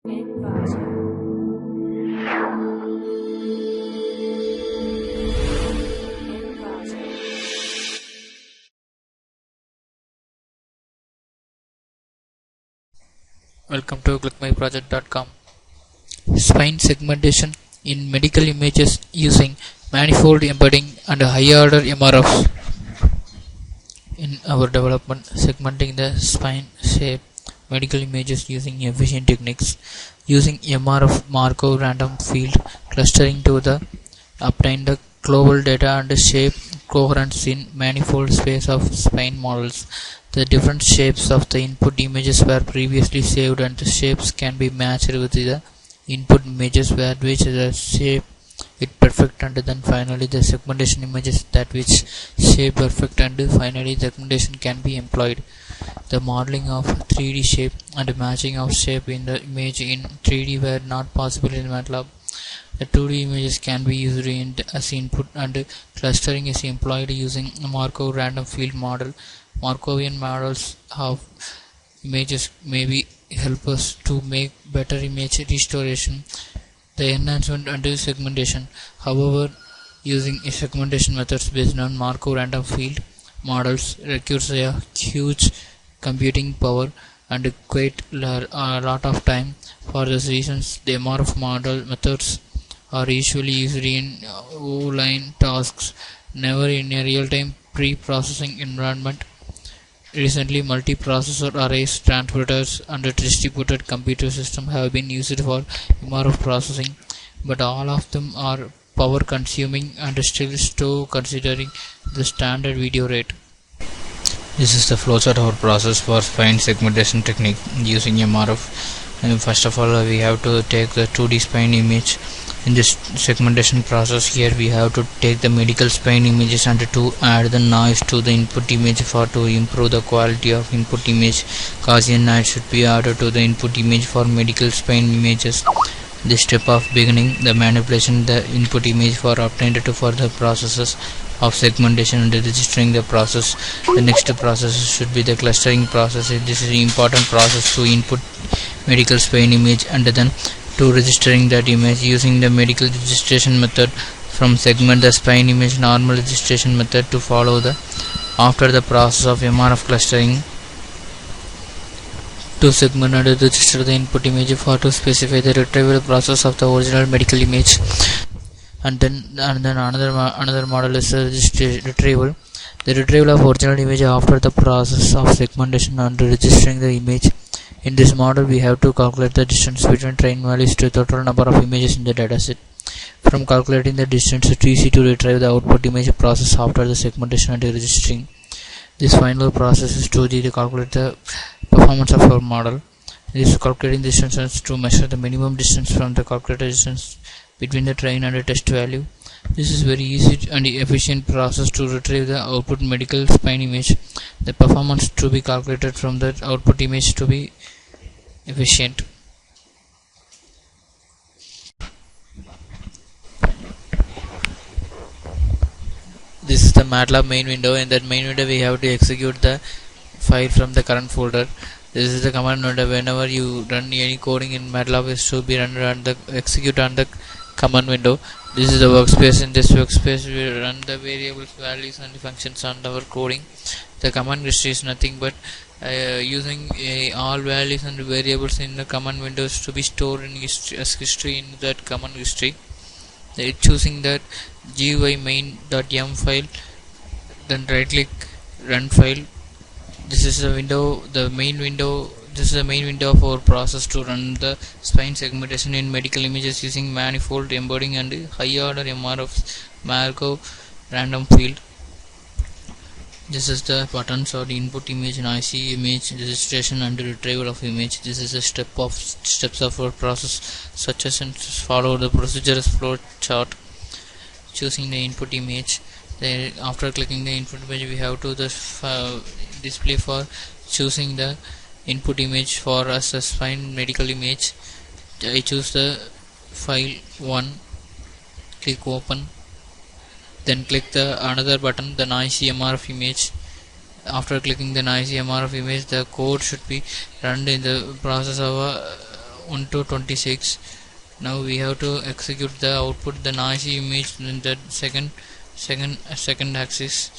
Welcome to clickmyproject.com. Spine segmentation in medical images using manifold embedding and high order MRFs. In our development, segmenting the spine shape medical images using efficient techniques, using MRF Markov random field clustering to obtain the global data and shape coherence in manifold space of spine models. The different shapes of the input images were previously saved and the shapes can be matched with the input images where which the shape it perfect, and then finally the segmentation images that which shape perfect, and finally segmentation can be employed. The modeling of 3D shape and matching of shape in the image in 3D were not possible in MATLAB. The 2D images can be used as input, and clustering is employed using a Markov random field model. Markovian models of images maybe help us to make better image restoration, the enhancement and segmentation. However, using segmentation methods based on Markov random field models requires a huge computing power and quite a lot of time. For these reasons, the MRF model methods are usually used in O-line tasks, never in a real-time pre-processing environment. Recently, multiprocessor arrays, transmitters, and a distributed computer system have been used for MRF processing, but all of them are power consuming and still slow considering the standard video rate. This is the flowchart of our process for spine segmentation technique using MRF. And first of all, we have to take the 2D spine image. In this segmentation process, here we have to take the medical spine images and to add the noise to the input image to improve the quality of input image. Gaussian noise should be added to the input image for medical spine images. This step of beginning the manipulation the input image for obtained to further processes of segmentation and registering the process. The next process should be the clustering process. This is an important process to input medical spine image and then to registering that image using the medical registration method from segment the spine image normal registration method to follow the after the process of MRF clustering to segment and register the input image for to specify the retrieval process of the original medical image, and then another model is retrieval. The retrieval of original image after the process of segmentation and registering the image. In this model, we have to calculate the distance between train values to the total number of images in the dataset. From calculating the distance, it's easy to retrieve the output image process after the segmentation and registering. This final process is to calculate the performance of our model. This is calculating the distance to measure the minimum distance from the calculated distance between the train and the test value. This is very easy and efficient process to retrieve the output medical spine image. The performance to be calculated from the output image to be efficient. This is the MATLAB main window. In that main window, we have to execute the file from the current folder. This is the command window. Whenever you run any coding in MATLAB, it should be run on the execute on the command window. This is the workspace. In this workspace, we run the variables, values, and functions on our coding. The command history is nothing but using all values and variables in the command windows to be stored in as history in that command history. Choosing that GUI main.m file, then right click run file. This is the window, the main window. This is the main window of our process to run the spine segmentation in medical images using manifold embedding and high order MRF Markov random field. This is the buttons or the input image, noisy image, registration and retrieval of image. This is the steps of our process, such as follow the procedure flow chart. Choosing the input image. Then after clicking the input image, we have to the display for choosing the input image for us a spine medical image. I choose the file 1, click open, then click the another button, the noisy MRF image. After clicking the noisy MRF image, the code should be run in the process of 1 to 26. Now we have to execute the output the noisy image in the second axis.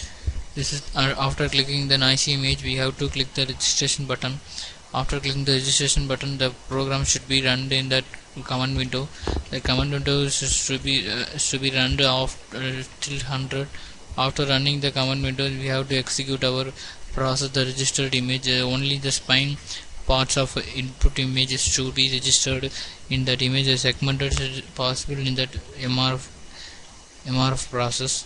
This is after clicking the noisy image, we have to click the registration button. After clicking the registration button, the program should be run in that command window. The command window should be run off till 100. After running the command window, we have to execute our process the registered image. Only the spine parts of input images should be registered in that image. The segmented is possible in that MRF process.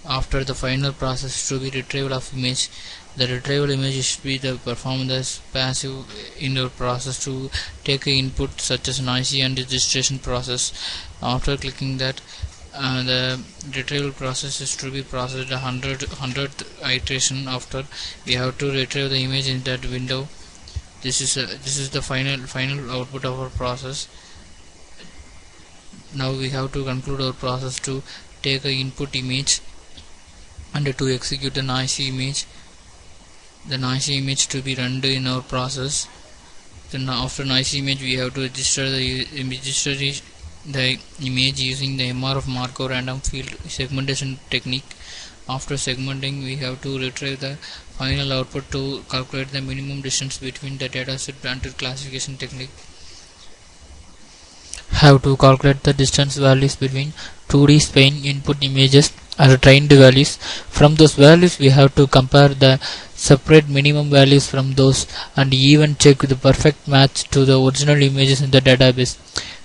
After the final process to be retrieval of image, the retrieval image should be the perform the passive indoor process to take a input such as noisy and registration process. After clicking that, the retrieval process is to be processed 100th iteration. After we have to retrieve the image in that window. This is the final output of our process. Now we have to conclude our process to take a input image and to execute the noisy image. The noisy image to be run in our process. Then after noisy image, we have to register the image using the MRF Markov random field segmentation technique. After segmenting, we have to retrieve the final output to calculate the minimum distance between the dataset under classification technique. Have to calculate the distance values between 2D spine input images and trained values. From those values, we have to compare the separate minimum values from those and even check the perfect match to the original images in the database.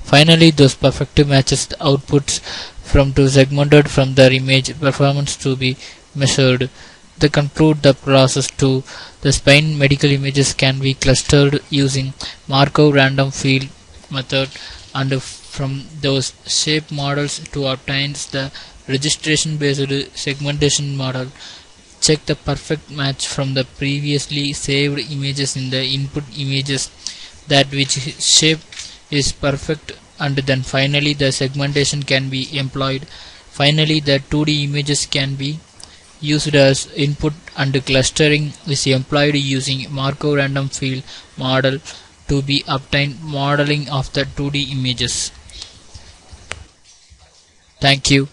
Finally, those perfect matches the outputs from to segmented from their image performance to be measured. They conclude the process to the spine medical images can be clustered using Markov random field method, and from those shape models to obtain the registration based segmentation model. Check the perfect match from the previously saved images in the input images that which shape is perfect, and then finally the segmentation can be employed. Finally, the 2D images can be used as input and clustering is employed using Markov random field model to be obtained modeling of the 2D images. Thank you.